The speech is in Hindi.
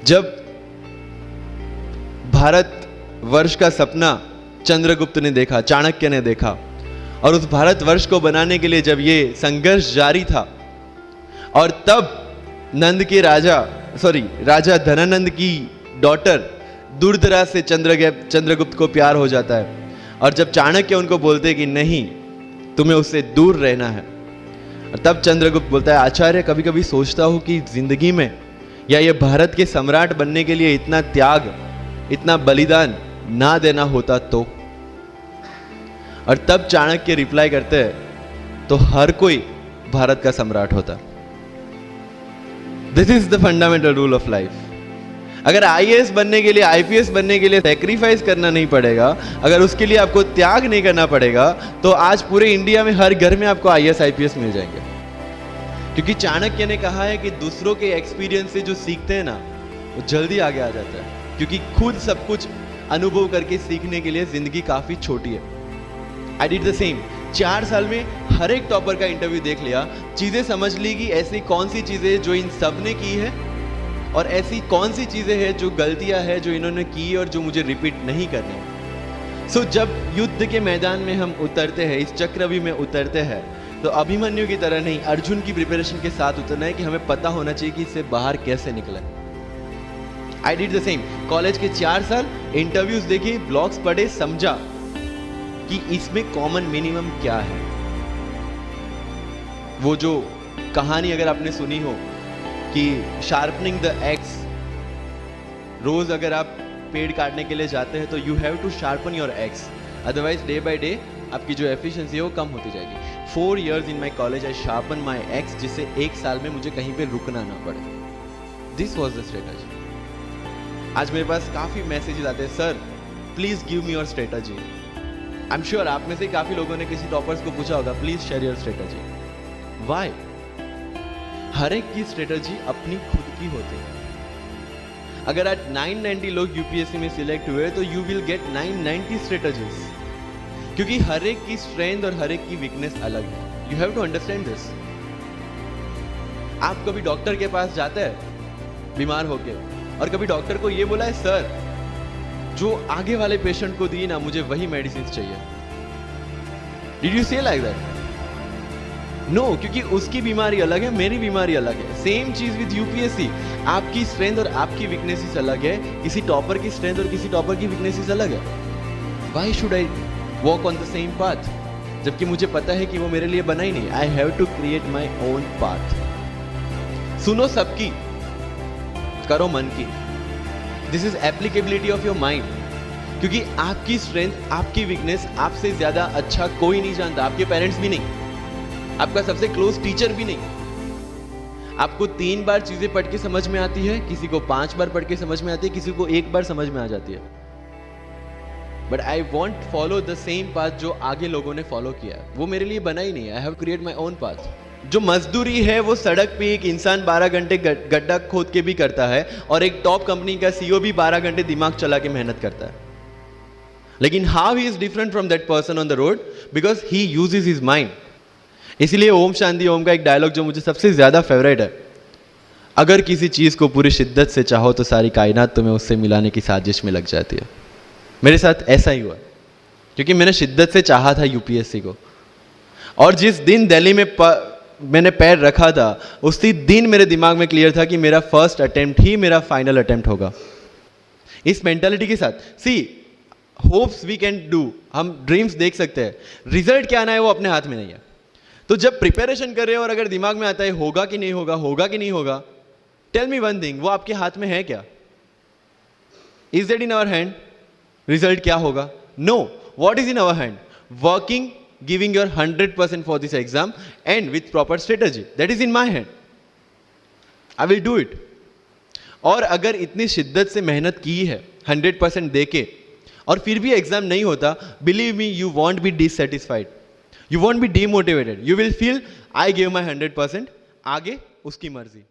जब भारत वर्ष का सपना चंद्रगुप्त ने देखा, चाणक्य ने देखा, और उस भारत वर्ष को बनाने के लिए जब ये संघर्ष जारी था, और तब राजा धनानंद की डॉटर दुर्धरा से चंद्रगुप्त को प्यार हो जाता है, और जब चाणक्य उनको बोलते कि नहीं, तुम्हें उससे दूर रहना है, और तब चंद्रगुप्त बोलता है, आचार्य, कभी कभी सोचता हूं कि जिंदगी में या ये भारत के सम्राट बनने के लिए इतना त्याग, इतना बलिदान ना देना होता तो। और तब चाणक्य रिप्लाई करते हैं, तो हर कोई भारत का सम्राट होता। This is the fundamental rule of life. अगर आईएएस बनने के लिए, आईपीएस बनने के लिए सैक्रिफाइस करना नहीं पड़ेगा, अगर उसके लिए आपको त्याग नहीं करना पड़ेगा, तो आज पूरे इंडिया में हर घर में आपको आईएएस आईपीएस मिल जाएंगे। क्योंकि चाणक्य ने कहा है कि दूसरों के एक्सपीरियंस से जो सीखते हैं ना, वो जल्दी आगे आ जाता है, क्योंकि खुद सब कुछ अनुभव करके सीखने के लिए जिंदगी काफी छोटी है। I did the same. 4 साल में हर एक टॉपर का इंटरव्यू देख लिया, चीजें समझ ली कि ऐसी कौन सी चीजें जो इन सब ने की है, और ऐसी कौन सी चीजें हैं जो गलतियां हैं जो इन्होंने की और जो मुझे रिपीट नहीं करनी। सो जब युद्ध के मैदान में हम उतरते हैं, इस चक्रव्यूह में उतरते हैं, तो अभिमन्यु की तरह नहीं, अर्जुन की प्रिपरेशन के साथ उतरना है कि हमें पता होना चाहिए कि इससे बाहर कैसे निकले। I did the same. College के 4 साल इंटरव्यूज देखे, ब्लॉग्स पढ़े, समझा कि इसमें कॉमन मिनिमम क्या है। वो जो कहानी अगर आपने सुनी हो कि शार्पनिंग द एक्स, रोज अगर आप पेड़ काटने के लिए जाते हैं तो you have to sharpen your axe, otherwise day by day आपकी जो एफिशिएंसी है वो कम होती जाएगी। 4 years in my college I sharpen my x, जिससे 1 साल में मुझे कहीं पे रुकना ना पड़े। This was the strategy. आज मेरे पास काफी मैसेजेस आते हैं, sir please give me your strategy. I am sure आप में से काफी लोगों ने किसी टॉपर्स को पूछा होगा, please share your strategy. Why? हर एक की स्ट्रेटजी अपनी खुद की होती है। अगर आज 990 लोग यूपीएससी में सिलेक्ट हुए तो यू विल गेट 990 स्ट्रेटजीज, क्योंकि हर एक की स्ट्रेंथ और हर एक की वीकनेस अलग है। You have to understand this. आप कभी डॉक्टर के पास जाते हैं बीमार होके, और कभी डॉक्टर को ये बोला है, सर जो आगे वाले पेशेंट को दी ना, मुझे वही मेडिसिन चाहिए। डिड यू से लाइक दैट? नो, क्योंकि उसकी बीमारी अलग है, मेरी बीमारी अलग है। सेम चीज विद यूपीएससी। आपकी स्ट्रेंथ और आपकी वीकनेसेस अलग है, किसी टॉपर की स्ट्रेंथ और किसी टॉपर की वीकनेसेस अलग है। Why should I walk on the same path, जबकि मुझे पता है कि वो मेरे लिए बना ही नहीं। I have to create my own path. सुनो सबकी, करो मन की। This is applicability of your mind, क्योंकि आपकी स्ट्रेंथ, आपकी वीकनेस आपसे ज्यादा अच्छा कोई नहीं जानता। आपके पेरेंट्स भी नहीं, आपका सबसे क्लोज टीचर भी नहीं। आपको 3 बार चीजें पढ़ के समझ में आती है, किसी को 5 बार पढ़ के समझ में आती है, किसी को 1 बार समझ में आ जाती है। But I want follow the same path जो आगे लोगों ने फॉलो किया है। वो मेरे लिए बना ही नहीं है। I have create my own path. जो मजदूरी है वो सड़क पे एक इंसान 12 घंटे गड्ढा खोद के भी करता है, और एक टॉप कंपनी का सीईओ भी 12 घंटे दिमाग चला के मेहनत करता है। लेकिन how he is different from that person on the road? Because he uses his mind. इसलिए ओम शांति ओम का एक डायलॉग जो मुझे सबसे ज्यादा फेवरेट है, अगर किसी चीज को पूरी शिद्दत से चाहो तो सारी कायनात तुम्हें उससे मिलाने की साजिश में लग जाती है। मेरे साथ ऐसा ही हुआ, क्योंकि मैंने शिद्दत से चाहा था यूपीएससी को, और जिस दिन दिल्ली में मैंने पैर रखा था, उसी दिन मेरे दिमाग में क्लियर था कि मेरा फर्स्ट अटेम्प्ट ही मेरा फाइनल अटेम्प्ट होगा। इस मेंटालिटी के साथ, सी होप्स वी कैन डू, हम ड्रीम्स देख सकते हैं, रिजल्ट क्या आना है वो अपने हाथ में नहीं है। तो जब प्रिपरेशन कर रहे हो और अगर दिमाग में आता है होगा कि नहीं होगा, होगा कि नहीं होगा, टेल मी वन थिंग, वो आपके हाथ में है क्या? Is that in our hand? Result क्या होगा? No. What is in our hand? Working, giving your 100% for this exam and with proper strategy. That is in my hand. I will do it. और अगर इतनी शिद्दत से मेहनत की है 100% देके, और फिर भी एग्जाम नहीं होता, believe me, you won't be dissatisfied. You won't be demotivated. You will feel I gave my 100%. आगे उसकी मर्जी।